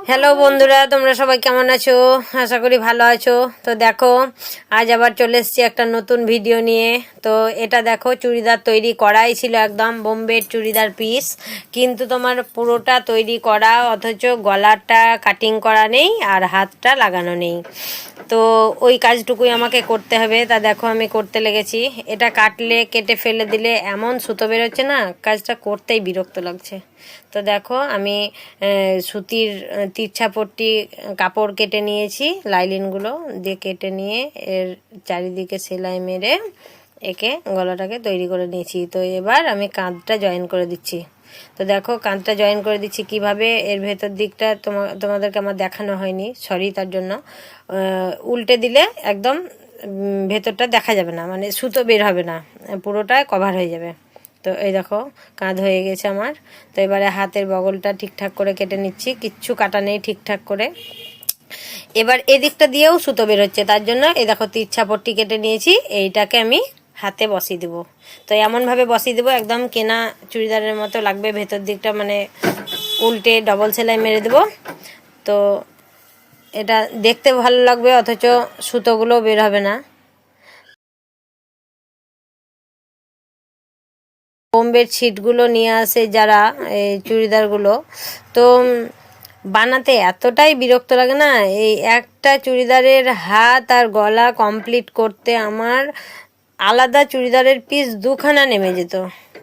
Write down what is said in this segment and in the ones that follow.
Hello বন্ধুরা, তোমরা সবাই কেমন আছো? আশা করি ভালো আছো। তো দেখো, আজ আবার চলে এসেছি একটা নতুন ভিডিও নিয়ে। তো এটা দেখো, চুড়িদার তৈরি করাই ছিল, একদম বোম্বের চুড়িদার পিস, কিন্তু তোমার পুরোটা তৈরি করা, অথচ গলাটা কাটিং করা নেই আর হাতটা লাগানো নেই। তো ওই কাজটুকুই আমাকে করতে হবে। তা দেখো, আমি করতে লেগেছি। এটা কাটলে, কেটে ফেলে দিলে এমন সুতো বেরোচ্ছে না, কাজটা করতেই বিরক্ত লাগছে। তো দেখো, আমি সুতির তিরছাপট্টি কাপড় কেটে নিয়েছি, লাইলিনগুলো দিয়ে কেটে নিয়ে এর চারিদিকে সেলাই মেরে একে গলাটাকে তৈরি করে নিয়েছি। তো এবার আমি কাঁধটা জয়েন করে দিচ্ছি। তো দেখো, কাঁধটা জয়েন করে দিচ্ছি কিভাবে। এর ভেতর দিকটা তোমাদেরকে আমার দেখানো হয়নি, সরি তার জন্য। উল্টে দিলে একদম ভেতরটা দেখা যাবে না, মানে সুতো বের হবে না, পুরোটাই কভার হয়ে যাবে। তো এই দেখো, কাঁধ হয়ে গেছে আমার। তো এবারে হাতের বগলটা ঠিকঠাক করে কেটে নিচ্ছি, কিচ্ছু কাটা নেই, ঠিকঠাক করে। এবার এদিকটা দিয়েও সুতো বের হচ্ছে, তার জন্য এই দেখো তিরছাপট্টি কেটে নিয়েছি, এইটাকে আমি হাতে বসিয়ে দেবো। তো এমনভাবে বসিয়ে দেবো একদম কেনা চুড়িদারের মতো লাগবে। ভেতর দিকটা মানে উল্টে ডবল সেলাই মেরে দেবো। তো এটা দেখতে ভালো লাগবে, অথচ সুতোগুলো বের হবে না। বোম্বের ছিটগুলো নিয়ে আসে যারা, এই চুড়িদারগুলো, তো বানাতে এতটাই বিরক্ত লাগে না। এই একটা চুড়িদারের হাত আর গলা কমপ্লিট করতে আমার আলাদা চুড়িদারের পিস দুখানা নেমে যেত,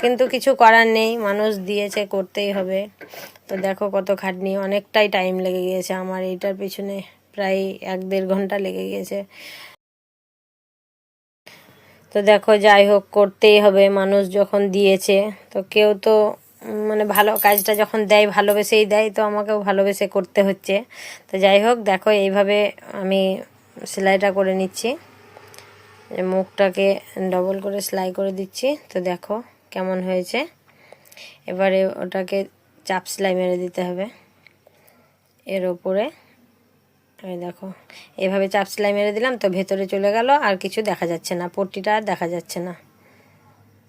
কিন্তু কিছু করার নেই, মানুষ দিয়েছে, করতেই হবে। তো দেখো কত খাটনি, অনেকটাই টাইম লেগে গিয়েছে আমার এইটার পিছনে, প্রায় 1-1.5 ঘন্টা লেগে গিয়েছে। তো দেখো, যাই হোক, করতেই হবে, মানুষ যখন দিয়েছে। তো কেউ তো মানে ভালো কাজটা যখন দেয়, ভালোবেসেই দেয়, তো আমাকেও ভালোবেসে করতে হচ্ছে। তো যাই হোক, দেখো এইভাবে আমি সেলাইটা করে নিচ্ছি, মুখটাকে ডবল করে সেলাই করে দিচ্ছি। তো দেখো কেমন হয়েছে। এবারে ওটাকে চাপ সেলাই মেরে দিতে হবে এর ওপরে। এই দেখো, এভাবে চাপ সেলাই মেরে দিলাম, তো ভেতরে চলে গেল, আর কিছু দেখা যাচ্ছে না, পট্টিটা আর দেখা যাচ্ছে না।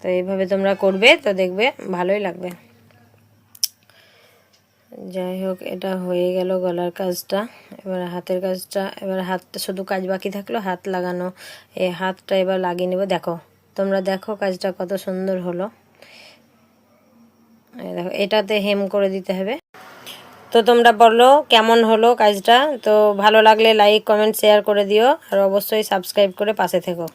তো এইভাবে তোমরা করবে, তো দেখবে ভালোই লাগবে। যাই হোক, এটা হয়ে গেল গলার কাজটা। এবার হাতের কাজটা, এবার হাতটা শুধু কাজ বাকি থাকলো, হাত লাগানো। এই হাতটা এবার লাগিয়ে নেব। দেখো, তোমরা দেখো কাজটা কত সুন্দর হলো। এই দেখো, এটাতে হেম করে দিতে হবে। তো তোমরা বলো কেমন হলো কাজটা। তো ভালো লাগলে লাইক, কমেন্ট, শেয়ার করে দিও, আর অবশ্যই সাবস্ক্রাইব করে পাশে থেকো।